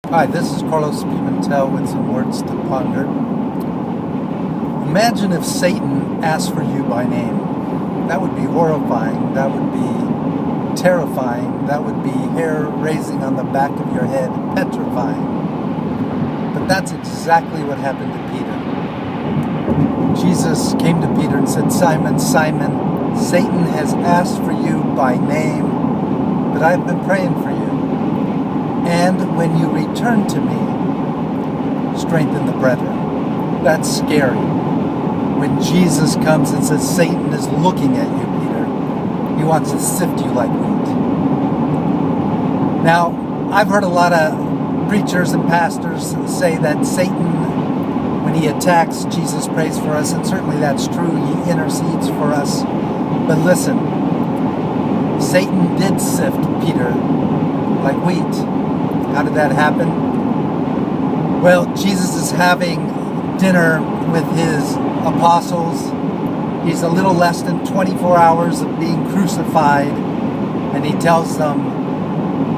Hi, this is Carlos Pimentel with some words to ponder. Imagine if Satan asked for you by name. That would be horrifying. That would be terrifying. That would be hair raising on the back of your head, petrifying. But that's exactly what happened to Peter. Jesus came to Peter and said, "Simon, Simon, Satan has asked for you by name, but I've been praying for you. And when you return to me, strengthen the brethren." That's scary. When Jesus comes and says, Satan is looking at you, Peter. He wants to sift you like wheat. Now, I've heard a lot of preachers and pastors say that Satan, when he attacks, Jesus prays for us, and certainly that's true. He intercedes for us. But listen, Satan did sift Peter like wheat. How did that happen? Well, Jesus is having dinner with his apostles. He's a little less than 24 hours of being crucified, and he tells them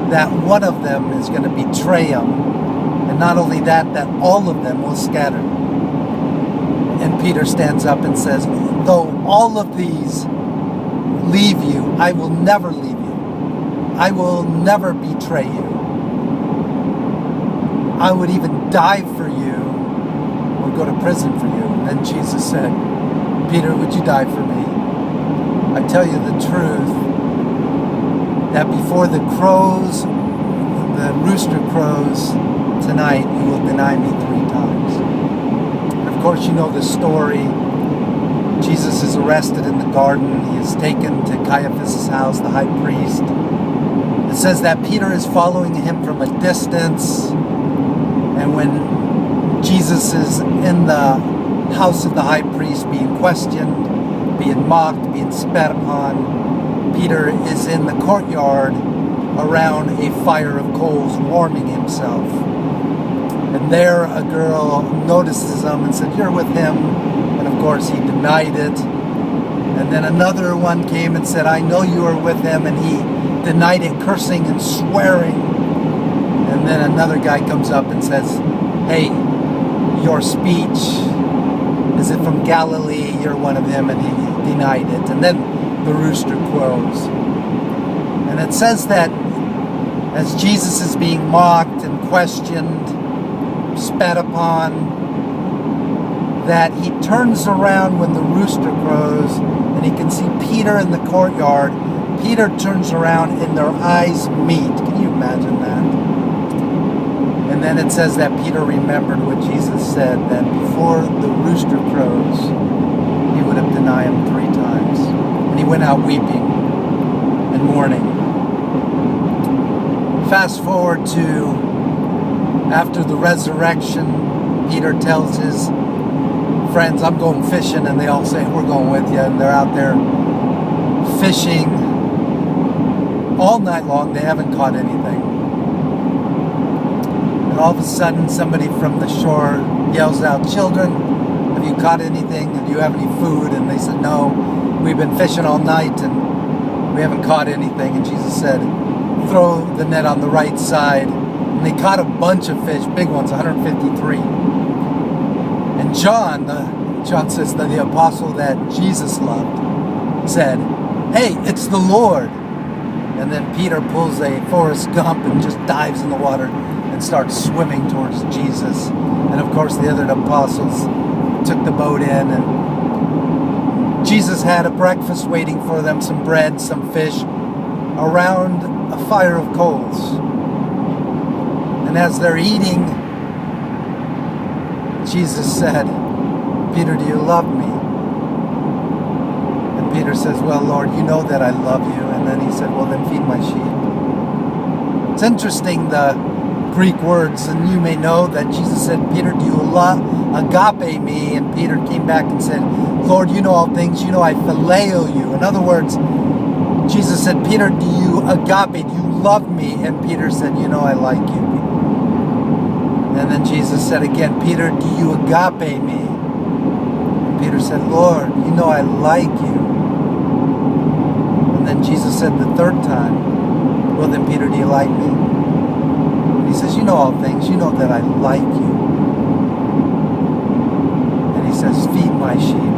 that one of them is going to betray him. And not only that, that all of them will scatter. And Peter stands up and says, "Though all of these leave you, I will never leave you. I will never betray you. I would even die for you or go to prison for you." And then Jesus said, "Peter, would you die for me? I tell you the truth, that before the rooster crows tonight, you will deny me 3 times." And of course, you know the story. Jesus is arrested in the garden. He is taken to Caiaphas' house, the high priest. It says that Peter is following him from a distance. And when Jesus is in the house of the high priest being questioned, being mocked, being spat upon, Peter is in the courtyard around a fire of coals warming himself. And there a girl notices him and said, "You're with him." And of course he denied it. And then another one came and said, "I know you are with him." And he denied it, cursing and swearing. And then another guy comes up and says, "Hey, your speech, is it from Galilee? You're one of them." And he denied it. And then the rooster crows. And it says that as Jesus is being mocked and questioned, spat upon, that he turns around when the rooster crows and he can see Peter in the courtyard. Peter turns around and their eyes meet. Can you imagine that? And then it says that Peter remembered what Jesus said, that before the rooster crows, he would have denied him 3 times. And he went out weeping and mourning. Fast forward to after the resurrection, Peter tells his friends, "I'm going fishing," and they all say, "We're going with you." And they're out there fishing all night long. They haven't caught anything. And all of a sudden, somebody from the shore yells out, "Children, have you caught anything? Do you have any food?" And they said, "No, we've been fishing all night and we haven't caught anything." And Jesus said, "Throw the net on the right side." And they caught a bunch of fish, big ones, 153. And John says that the apostle that Jesus loved, said, "Hey, it's the Lord." And then Peter pulls a Forrest Gump and just dives in the water and starts swimming towards Jesus. And of course the other apostles took the boat in, and Jesus had a breakfast waiting for them, some bread, some fish, around a fire of coals. And as they're eating, Jesus said, "Peter, do you love me?" And Peter says, "Well, Lord, you know that I love you." And then he said, "Well, then feed my sheep." It's interesting, the Greek words, and you may know that Jesus said, "Peter, do you agape me?" And Peter came back and said, "Lord, you know all things. You know I phileo you." In other words, Jesus said, "Peter, do you agape? Do you love me?" And Peter said, "You know I like you." And then Jesus said again, "Peter, do you agape me?" And Peter said, "Lord, you know I like you." And then Jesus said the third time, "Well then, Peter, do you like me?" And He says, you know all things. You know that I like you. And he says, feed my sheep.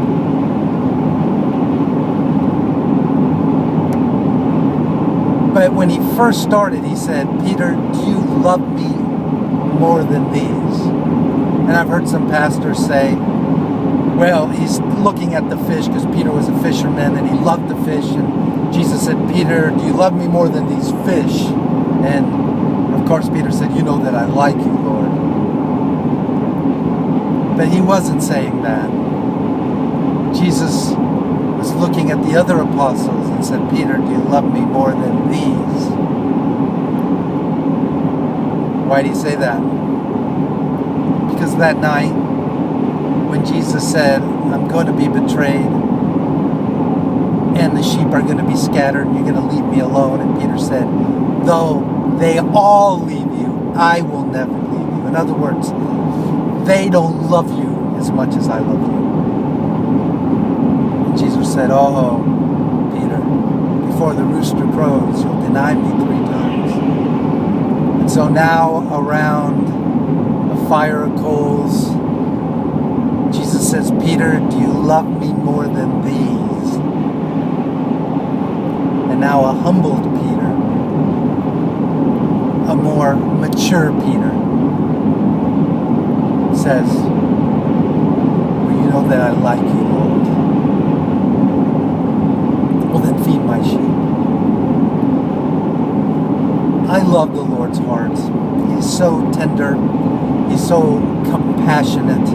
But when he first started, he said, Peter, do you love me more than these? And I've heard some pastors say, well, he's looking at the fish because Peter was a fisherman and he loved the fish. And Jesus said, Peter, do you love me more than these fish? And of course, Peter said, you know that I like you, Lord. But he wasn't saying that. Jesus was looking at the other apostles and said, Peter, do you love me more than these? Why do you say that? Because that night, when Jesus said, I'm going to be betrayed, and the sheep are going to be scattered, and you're going to leave me alone, and Peter said, though they all leave you, I will never leave you. In other words, they don't love you as much as I love you. And Jesus said, oh, Peter, before the rooster crows, you'll deny me 3 times. And so now around a fire of coals, Jesus says, Peter, do you love me more than these? And now a humbled Peter, a more mature Peter, says, well, you know that I like you, Lord. Well, then feed my sheep. I love the Lord's heart. He's so tender. He's so compassionate.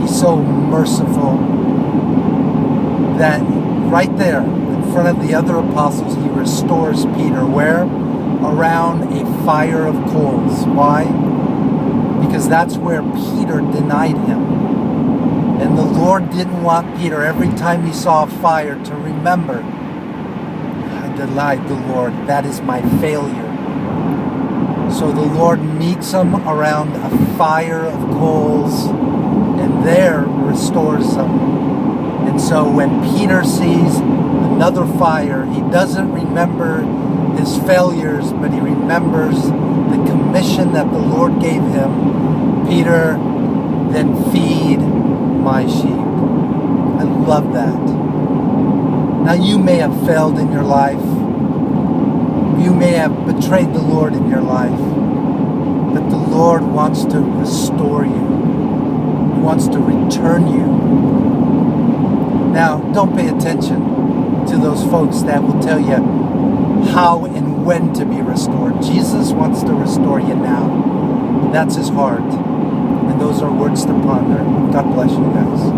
He's so merciful that right there in front of the other apostles, he restores Peter. Where? Around a fire of coals. Why? Because that's where Peter denied him. And the Lord didn't want Peter, every time he saw a fire, to remember, I denied the Lord. That is my failure. So the Lord meets him around a fire of coals, and there restores them. And so when Peter sees another fire, he doesn't remember his failures, but he remembers the commission that the Lord gave him. Peter, then feed my sheep. I love that. Now you may have failed in your life. You may have betrayed the Lord in your life. But the Lord wants to restore you. He wants to return you. Now, don't pay attention to those folks that will tell you how and when to be restored. Jesus wants to restore you now. That's his heart. And those are words to ponder. God bless you guys.